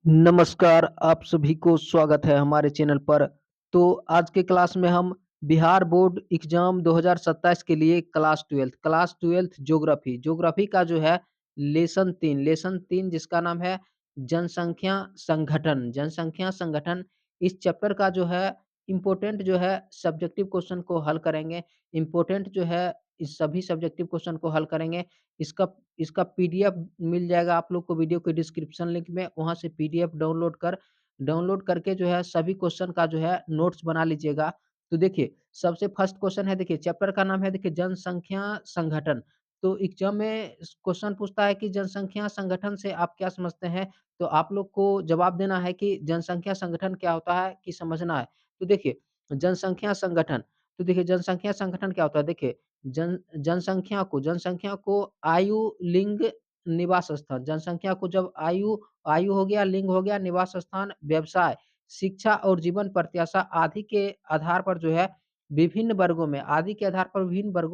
नमस्कार, आप सभी को स्वागत है हमारे चैनल पर। तो आज के क्लास में हम बिहार बोर्ड एग्ज़ाम 2027 के लिए क्लास 12th ज्योग्राफ़ी का जो है लेसन 3 जिसका नाम है जनसंख्या संगठन। इस चैप्टर का जो है इम्पोर्टेंट जो है सब्जेक्टिव क्वेश्चन को हल करेंगे। इम्पोर्टेंट जो है इस सभी सब्जेक्टिव क्वेश्चन को हल करेंगे। इसका इसका पीडीएफ मिल जाएगा आप लोग को वीडियो के डिस्क्रिप्शन लिंक में, वहाँ से पीडीएफ डाउनलोड करके जो है सभी क्वेश्चन का जो है नोट्स बना लीजिएगा। तो देखिए, सबसे फर्स्ट क्वेश्चन है, देखिए चैप्टर का नाम है, देखिए जनसंख्या संगठन। तो एग्ज़ाम में क्वेश्चन पूछता है कि जनसंख्या संगठन से आप क्या समझते हैं? तो आप लोग को जवाब देना है कि जनसंख्या संगठन क्या होता है कि समझना है। तो देखिए, जनसंख्या संगठन, तो देखिए जनसंख्या संगठन क्या होता है? देखिए, जनसंख्या को आयु, लिंग, निवास स्थान, जनसंख्या को जब आयु आयु हो गया, लिंग हो गया, निवास स्थान, व्यवसाय, शिक्षा और जीवन प्रत्याशा आदि के आधार पर जो है विभिन्न वर्गों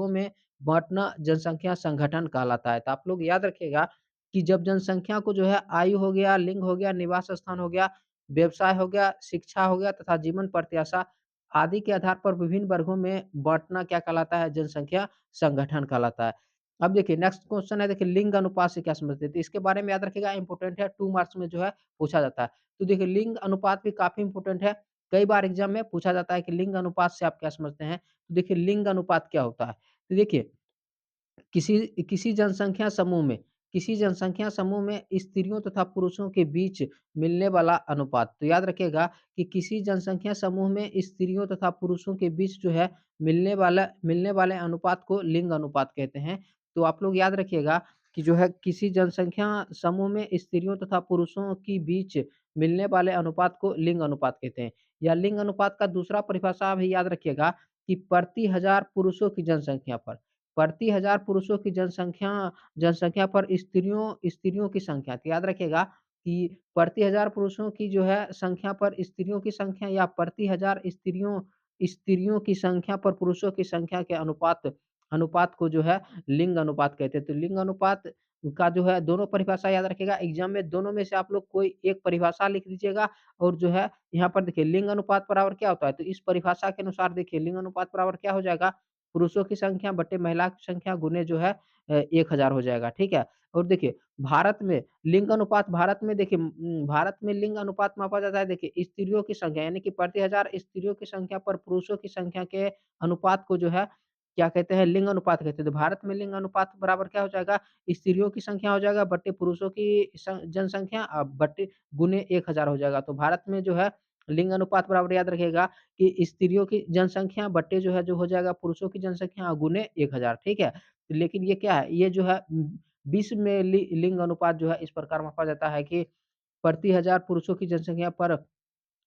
में बाँटना जनसंख्या संगठन कहलाता है। तो आप लोग याद रखिएगा कि जब जनसंख्या को जो है आयु हो गया, लिंग हो गया, निवास स्थान हो गया, व्यवसाय हो गया, शिक्षा हो गया तथा जीवन प्रत्याशा आदि के आधार पर विभिन्न वर्गों में बाँटना क्या कहलाता है? जनसंख्या संगठन कहलाता है। अब देखिए नेक्स्ट क्वेश्चन है, देखिए लिंग अनुपात से क्या समझते हैं? तो इसके बारे में याद रखिएगा, इम्पोर्टेंट है, 2 मार्क्स में जो है पूछा जाता है। तो देखिए लिंग अनुपात भी काफ़ी इम्पोर्टेंट है। कई बार एग्ज़ाम में पूछा जाता है कि लिंग अनुपात से आप क्या समझते हैं? तो देखिए लिंग अनुपात क्या होता है? तो देखिए किसी किसी जनसंख्या समूह में किसी जनसंख्या समूह में स्त्रियों तथा पुरुषों के बीच मिलने वाला अनुपात। तो याद रखिएगा कि किसी जनसंख्या समूह में स्त्रियों तथा पुरुषों के बीच जो है मिलने वाले अनुपात को लिंग अनुपात कहते हैं। तो आप लोग याद रखिएगा कि जो है किसी जनसंख्या समूह में स्त्रियों तथा पुरुषों के बीच मिलने वाले अनुपात को लिंग अनुपात कहते हैं। या लिंग अनुपात का दूसरा परिभाषा भी याद रखिएगा कि प्रति हज़ार पुरुषों की जनसंख्या पर प्रति हज़ार पुरुषों की जनसंख्या जनसंख्या पर स्त्रियों की संख्या। तो याद रखिएगा कि प्रति हज़ार पुरुषों की जो है संख्या पर स्त्रियों की संख्या या प्रति हज़ार स्त्रियों स्त्रियों की संख्या पर पुरुषों की संख्या के अनुपात अनुपात को जो है लिंग अनुपात कहते हैं। तो लिंग अनुपात का जो है दोनों परिभाषा याद रखिएगा, एग्ज़ाम में दोनों में से आप लोग कोई एक परिभाषा लिख लीजिएगा और जो है यहाँ पर देखिए लिंग अनुपात बराबर क्या होता है? तो इस परिभाषा के अनुसार देखिए लिंग अनुपात बराबर क्या हो जाएगा? पुरुषों की संख्या बटे महिला की संख्या गुने जो है 1000 हो जाएगा, ठीक है? और देखिए भारत में देखिए भारत में लिंग अनुपात मापा जाता है, देखिए स्त्रियों की संख्या यानी कि प्रति हज़ार स्त्रियों की संख्या पर पुरुषों की संख्या के अनुपात को जो है क्या कहते हैं? लिंग अनुपात कहते हैं। तो भारत में लिंग अनुपात बराबर क्या हो जाएगा? स्त्रियों की संख्या हो जाएगा बट्टे पुरुषों की जनसंख्या बट्टे गुने 1000 हो जाएगा। तो भारत में जो है लिंग अनुपात बराबर याद रखिएगा कि स्त्रियों की जनसंख्या बट्टे जो है जो हो जाएगा पुरुषों की जनसंख्या गुने 1000, ठीक है? लेकिन ये क्या है? ये जो है विश्व में लिंग अनुपात जो है इस प्रकार मापा जाता है कि प्रति हज़ार पुरुषों की जनसंख्या पर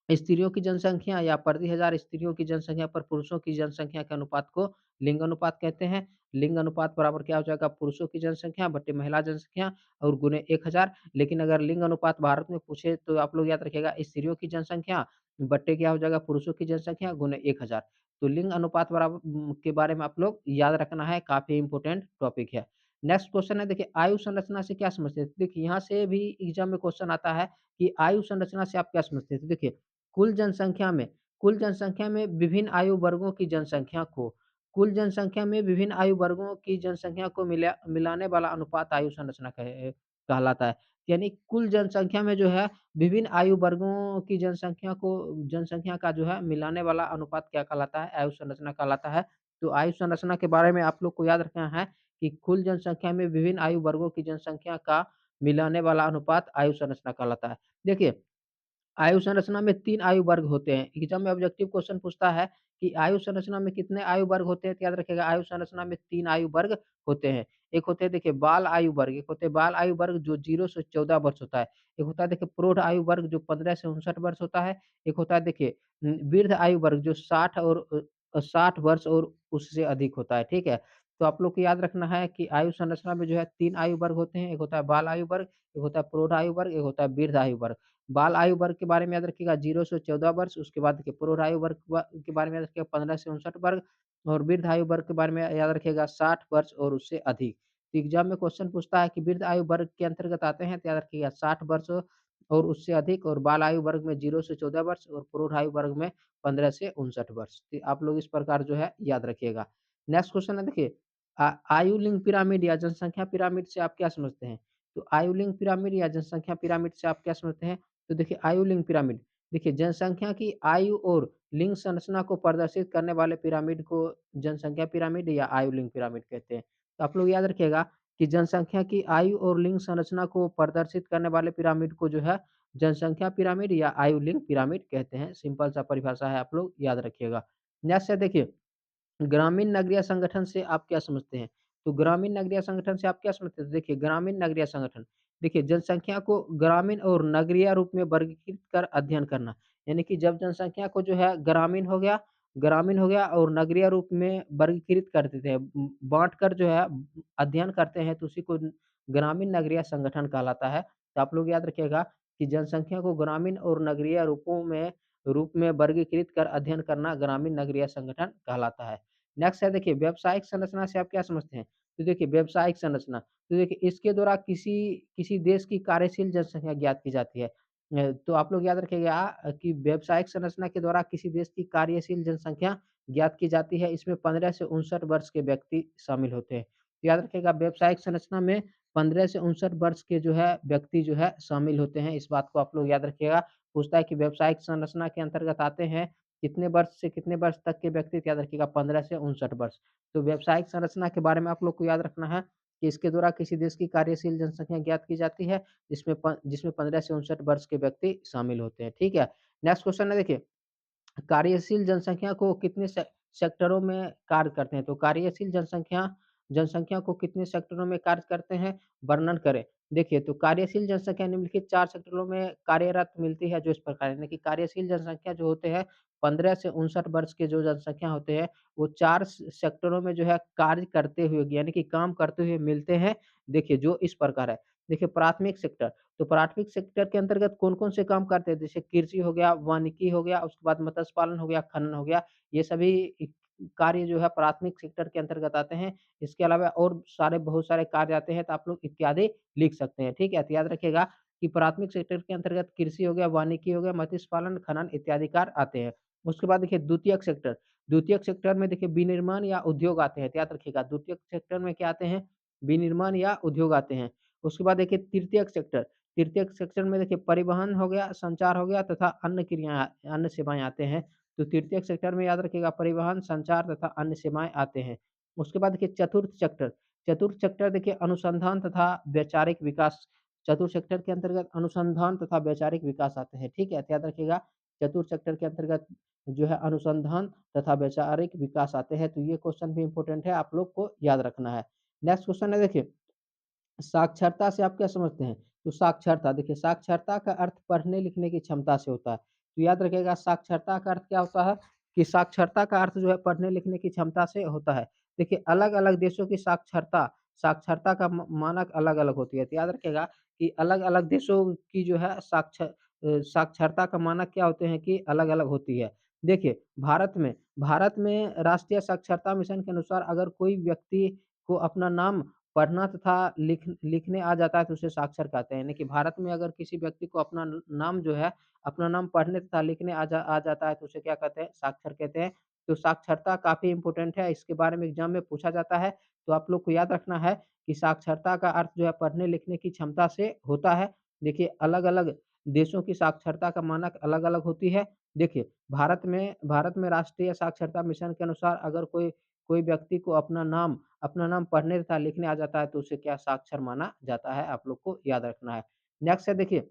स्त्रियों की जनसंख्या या प्रति हज़ार स्त्रियों की जनसंख्या पर पुरुषों की जनसंख्या के अनुपात को लिंग अनुपात कहते हैं। लिंग अनुपात बराबर क्या हो जाएगा? पुरुषों की जनसंख्या बट्टे महिला जनसंख्या और गुने 1000। लेकिन अगर लिंग अनुपात भारत में पूछे तो आप लोग याद रखिएगा स्त्रियों की जनसंख्या बट्टे क्या हो जाएगा? पुरुषों की जनसंख्या गुने 1000। तो लिंग अनुपात के बारे में आप लोग याद रखना है, काफ़ी इम्पोर्टेंट टॉपिक है। नेक्स्ट क्वेश्चन है, देखिए आयु संरचना से क्या समझते हैं? देखिए यहाँ से भी एग्ज़ाम में क्वेश्चन आता है कि आयु संरचना से आप क्या समझते हैं? तो देखिए कुल जनसंख्या में कुल जनसंख्या में विभिन्न आयु वर्गों की जनसंख्या को मिलाने वाला अनुपात आयु संरचना कहलाता है। यानी कुल जनसंख्या में जो है विभिन्न आयु वर्गों की जनसंख्या का जो है मिलाने वाला अनुपात क्या कहलाता है? आयु संरचना कहलाता है। तो आयु संरचना के बारे में आप लोग को याद रखना है कि कुल जनसंख्या में विभिन्न आयु वर्गों की जनसंख्या का मिलाने वाला अनुपात आयु संरचना कहलाता है। देखिए आयु संरचना में 3 आयु वर्ग होते हैं। एग्ज़ाम में ऑब्जेक्टिव क्वेश्चन पूछता है कि आयु संरचना में कितने आयु वर्ग होते हैं? तो याद रखिएगा आयु संरचना में 3 आयु वर्ग होते हैं। एक होते हैं देखिए बाल आयु वर्ग जो 0 से 14 वर्ष होता है। एक होता है देखिए प्रौढ़ आयु वर्ग जो 15 से 59 वर्ष होता है। एक होता है देखिए वृद्ध आयु वर्ग जो 60 वर्ष और उससे अधिक होता है, ठीक है? तो आप लोग को याद रखना है कि आयु संरचना में जो है 3 आयु वर्ग होते हैं। एक होता है बाल आयु वर्ग, एक होता है प्रौढ़ आयु वर्ग, एक होता है वृद्ध आयु वर्ग। बाल आयु वर्ग के बारे में याद रखिएगा 0 से 14 वर्ष, उसके बाद देखिए प्रौढ़ आयु वर्ग के बारे में याद रखिएगा 15 से 59 वर्ग और वृद्ध आयु वर्ग के बारे में याद रखिएगा 60 वर्ष और उससे अधिक। तो एग्ज़ाम में क्वेश्चन पूछता है कि वृद्ध आयु वर्ग के अंतर्गत आते हैं, तो याद रखिएगा 60 वर्ष और उससे अधिक और बाल आयु वर्ग में 0 से 14 वर्ष और प्रौढ़ आयु वर्ग में 15 से 59 वर्ष। तो आप लोग इस प्रकार जो है याद रखिएगा। नेक्स्ट क्वेश्चन है देखिए आयु लिंग पिरामिड या जनसंख्या पिरामिड से आप क्या समझते हैं? तो आयु लिंग पिरामिड या जनसंख्या पिरामिड से आप क्या समझते हैं? तो देखिए आयु लिंग पिरामिड, देखिए जनसंख्या की आयु और लिंग संरचना को प्रदर्शित करने वाले पिरामिड को जनसंख्या पिरामिड या आयु लिंग पिरामिड कहते हैं। तो आप लोग याद रखिएगा कि जनसंख्या की आयु और लिंग संरचना को प्रदर्शित करने वाले पिरामिड को जो है जनसंख्या पिरामिड या आयु लिंग पिरामिड कहते हैं। सिंपल सा परिभाषा है, आप लोग याद रखिएगा। नेक्स्ट है देखिए ग्रामीण नगरीय संगठन से आप क्या समझते हैं? तो ग्रामीण नगरीय संगठन से आप क्या समझते हैं? तो देखिए ग्रामीण नगरीय संगठन, देखिए जनसंख्या को ग्रामीण और नगरीय रूप में वर्गीकृत कर अध्ययन करना। यानी कि जब जनसंख्या को जो है ग्रामीण हो गया और नगरीय रूप में वर्गीकृत कर देते हैं, बाँट कर जो है अध्ययन करते हैं तो उसी को ग्रामीण नगरीय संगठन कहलाता है। तो आप लोग याद रखिएगा कि जनसंख्या को ग्रामीण और नगरीय रूप में वर्गीकृत कर अध्ययन करना ग्रामीण नगरीय संगठन कहलाता है। नेक्स्ट है देखिए व्यावसायिक संरचना से आप क्या समझते हैं? तो देखिए व्यावसायिक संरचना, तो देखिए इसके द्वारा किसी किसी देश की कार्यशील जनसंख्या ज्ञात की जाती है। तो आप लोग याद रखिएगा कि व्यावसायिक संरचना के द्वारा किसी देश की कार्यशील जनसंख्या ज्ञात की जाती है। इसमें 15 से 59 वर्ष के व्यक्ति शामिल होते हैं। तो याद रखिएगा व्यावसायिक संरचना में 15 से 59 वर्ष के जो है व्यक्ति जो है शामिल होते हैं। इस बात को आप लोग याद रखिएगा। पूछता है कि व्यावसायिक संरचना के अंतर्गत आते हैं कितने वर्ष से कितने वर्ष तक के व्यक्ति, तो याद रखिएगा 15 से 59 वर्ष। तो व्यावसायिक संरचना के बारे में आप लोग को याद रखना है कि इसके द्वारा किसी देश की कार्यशील जनसंख्या ज्ञात की जाती है, जिसमें 15 से 59 वर्ष के व्यक्ति शामिल होते हैं, ठीक है? नेक्स्ट क्वेश्चन है देखिए कार्यशील जनसंख्या को कितने सेक्टरों में कार्य करते हैं? तो कार्यशील जनसंख्या जनसंख्या को कितने सेक्टरों में कार्य करते हैं? वर्णन करें। देखिए, तो कार्यशील जनसंख्या निम्नलिखित 4 सेक्टरों में कार्यरत मिलती है जो इस प्रकार है, यानी कि कार्यशील जनसंख्या जो होते हैं 15 से 59 वर्ष के जो जनसंख्या होते हैं, वो 4 सेक्टरों में जो है कार्य करते हुए यानी कि काम करते हुए मिलते हैं। देखिए, जो इस प्रकार है। देखिए, प्राथमिक सेक्टर, तो प्राथमिक सेक्टर के अंतर्गत कौन-कौन से काम करते हैं? जैसे कृषि हो गया, वानिकी हो गया, उसके बाद मत्स्य पालन हो गया, खनन हो गया, ये सभी कार्य जो है प्राथमिक सेक्टर के अंतर्गत आते हैं। इसके अलावा और बहुत सारे कार्य आते हैं, तो आप लोग इत्यादि लिख सकते हैं, ठीक है? तो याद रखिएगा कि प्राथमिक सेक्टर के अंतर्गत कृषि हो गया, वानिकी हो गया, मत्स्य पालन, खनन इत्यादि कार्य आते हैं। उसके बाद देखिए द्वितीयक सेक्टर में देखिए विनिर्माण या उद्योग आते हैं, तो याद रखिएगा द्वितीयक सेक्टर में क्या आते हैं? विनिर्माण या उद्योग आते हैं। उसके बाद देखिए तृतीयक सेक्शन में देखिए परिवहन हो गया, संचार हो गया तथा अन्य सेवाएँ आते हैं। तो तृतीयक सेक्टर में याद रखिएगा परिवहन, संचार तथा अन्य सेवाएँ आते हैं। उसके बाद देखिए चतुर्थ सेक्टर देखिए अनुसंधान तथा वैचारिक विकास, चतुर्थ सेक्टर के अंतर्गत अनुसंधान तथा वैचारिक विकास आते हैं, ठीक है? तो याद रखिएगा चतुर्थ सेक्टर के अंतर्गत जो है अनुसंधान तथा वैचारिक विकास आते हैं। तो ये क्वेश्चन भी इम्पोर्टेंट है, आप लोग को याद रखना है। नेक्स्ट क्वेश्चन है देखिए साक्षरता से आप क्या समझते हैं? तो साक्षरता देखिए साक्षरता का अर्थ पढ़ने-लिखने की क्षमता से होता है। तो याद रखिएगा साक्षरता का अर्थ क्या होता है कि साक्षरता का अर्थ जो है पढ़ने-लिखने की क्षमता से होता है। देखिए अलग-अलग देशों की साक्षरता का मानक अलग-अलग होती है। तो याद रखिएगा कि अलग-अलग देशों की जो है साक्षरता का मानक क्या होते हैं कि अलग-अलग होती है। देखिए भारत में राष्ट्रीय साक्षरता मिशन के अनुसार अगर कोई व्यक्ति को अपना नाम पढ़ना तथा लिखने आ जाता है तो उसे साक्षर कहते हैं। यानी कि भारत में अगर किसी व्यक्ति को अपना नाम जो है, अपना नाम पढ़ने तथा लिखने आ जाता है तो उसे क्या कहते हैं? साक्षर कहते हैं। तो साक्षरता काफ़ी इम्पोर्टेंट है, इसके बारे में एग्ज़ाम में पूछा जाता है। तो आप लोग को याद रखना है कि साक्षरता का अर्थ जो है पढ़ने-लिखने की क्षमता से होता है। देखिए अलग-अलग देशों की साक्षरता का मानक अलग-अलग होती है। देखिए भारत में राष्ट्रीय साक्षरता मिशन के अनुसार अगर कोई कोई व्यक्ति को अपना नाम पढ़ने तथा लिखने आ जाता है तो उसे क्या साक्षर माना जाता है, आप लोग को याद रखना है। नेक्स्ट है देखिए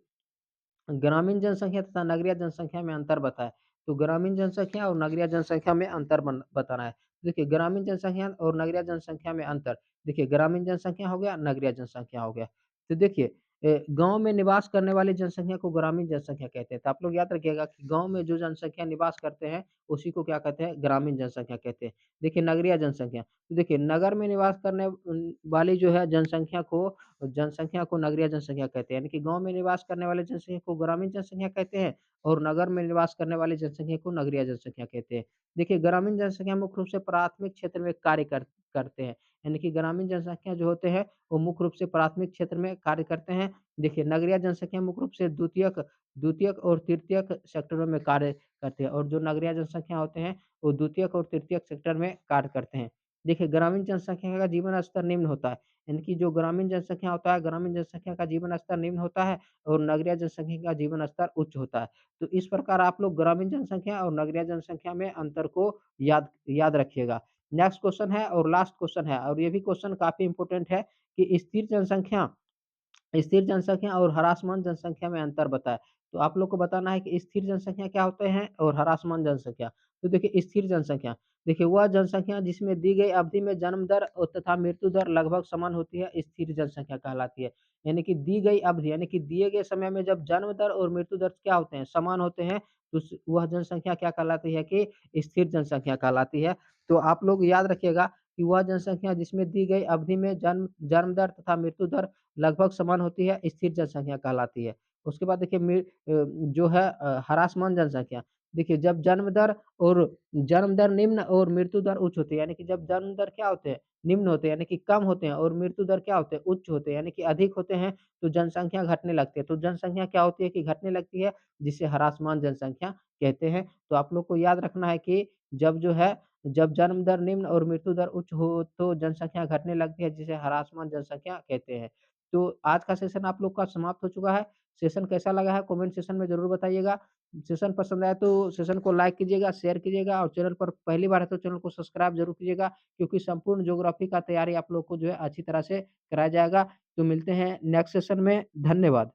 ग्रामीण जनसंख्या तथा नगरीय जनसंख्या में अंतर बताएँ। तो ग्रामीण जनसंख्या और नगरीय जनसंख्या में अंतर बताना है। देखिए ग्रामीण जनसंख्या और नगरीय जनसंख्या में अंतर, देखिए ग्रामीण जनसंख्या हो गया, नगरीय जनसंख्या हो गया। तो देखिए गाँव में निवास करने वाली जनसंख्या को ग्रामीण जनसंख्या कहते हैं। तो आप लोग याद रखिएगा कि गाँव में जो जनसंख्या निवास करते हैं, उसी को क्या कहते हैं? ग्रामीण जनसंख्या कहते हैं। देखिए नगरीय जनसंख्या, तो देखिए नगर में निवास करने वाली जो है जनसंख्या को नगरीय जनसंख्या कहते हैं। यानी कि गाँव में निवास करने वाले जनसंख्या को ग्रामीण जनसंख्या कहते हैं और नगर में निवास करने वाली जनसंख्या को नगरीय जनसंख्या कहते हैं। देखिए ग्रामीण जनसंख्या मुख्य रूप से प्राथमिक क्षेत्र में कार्य करते हैं। यानी कि ग्रामीण जनसंख्या जो होते हैं, वो मुख्य रूप से प्राथमिक क्षेत्र में कार्य करते हैं। देखिए, नगरीय जनसंख्या मुख्य रूप से द्वितीयक द्वितीयक और तृतीयक सेक्टरों में कार्य करते हैं और जो नगरीय जनसंख्या होते हैं, वो द्वितीयक और तृतीयक सेक्टर में कार्य करते हैं। देखिए, ग्रामीण जनसंख्या का जीवन स्तर निम्न होता है। यानी कि जो ग्रामीण जनसंख्या होता है, ग्रामीण जनसंख्या का जीवन स्तर निम्न होता है और नगरीय जनसंख्या का जीवन स्तर उच्च होता है। तो इस प्रकार आप लोग ग्रामीण जनसंख्या और नगरीय जनसंख्या में अंतर को याद याद रखिएगा। नेक्स्ट क्वेश्चन है और लास्ट क्वेश्चन है और ये भी क्वेश्चन काफ़ी इम्पोर्टेंट है कि स्थिर जनसंख्या और ह्रासमान जनसंख्या में अंतर बताएँ। तो आप लोग को बताना है कि स्थिर जनसंख्या क्या होते हैं और ह्रासमान जनसंख्या। तो देखिए, स्थिर जनसंख्या, देखिए वह जनसंख्या जिसमें दी गई अवधि में जन्म दर तथा मृत्यु दर लगभग समान होती है, स्थिर जनसंख्या कहलाती है। यानी कि दी गई अवधि, यानी कि दिए गए समय में जब जन्म दर और मृत्यु दर क्या होते हैं, समान होते हैं, तो स वह जनसंख्या क्या कहलाती है कि स्थिर जनसंख्या कहलाती है। तो आप लोग याद रखिएगा कि वह जनसंख्या जिसमें दी गई अवधि में जन्म जन्म दर तथा मृत्यु दर लगभग समान होती है, स्थिर जनसंख्या कहलाती है। उसके बाद देखिए जो है ह्रासमान जनसंख्या, देखिए जन्म दर निम्न और मृत्यु दर उच्च होती है, यानी कि जब जन्म दर क्या होते हैं, निम्न होते हैं, यानी कि कम होते हैं और मृत्यु दर क्या होते हैं, उच्च होते हैं, यानी कि अधिक होते हैं, तो जनसंख्या घटने लगती है। तो जनसंख्या क्या होती है कि घटने लगती है, जिसे ह्रासमान जनसंख्या कहते हैं। तो आप लोग को याद रखना है कि जब जो है जब जन्म दर निम्न और मृत्यु दर उच्च हो, तो जनसंख्या घटने लगती है, जिसे ह्रासमान जनसंख्या कहते हैं। तो आज का सेशन आप लोग का समाप्त हो चुका है। सेशन कैसा लगा है कमेंट सेशन में ज़रूर बताइएगा। सेशन पसंद आया तो सेशन को लाइक कीजिएगा, शेयर कीजिएगा और चैनल पर पहली बार है तो चैनल को सब्सक्राइब ज़रूर कीजिएगा, क्योंकि संपूर्ण ज्योग्राफी का तैयारी आप लोग को जो है अच्छी तरह से कराया जाएगा। तो मिलते हैं नेक्स्ट सेशन में। धन्यवाद।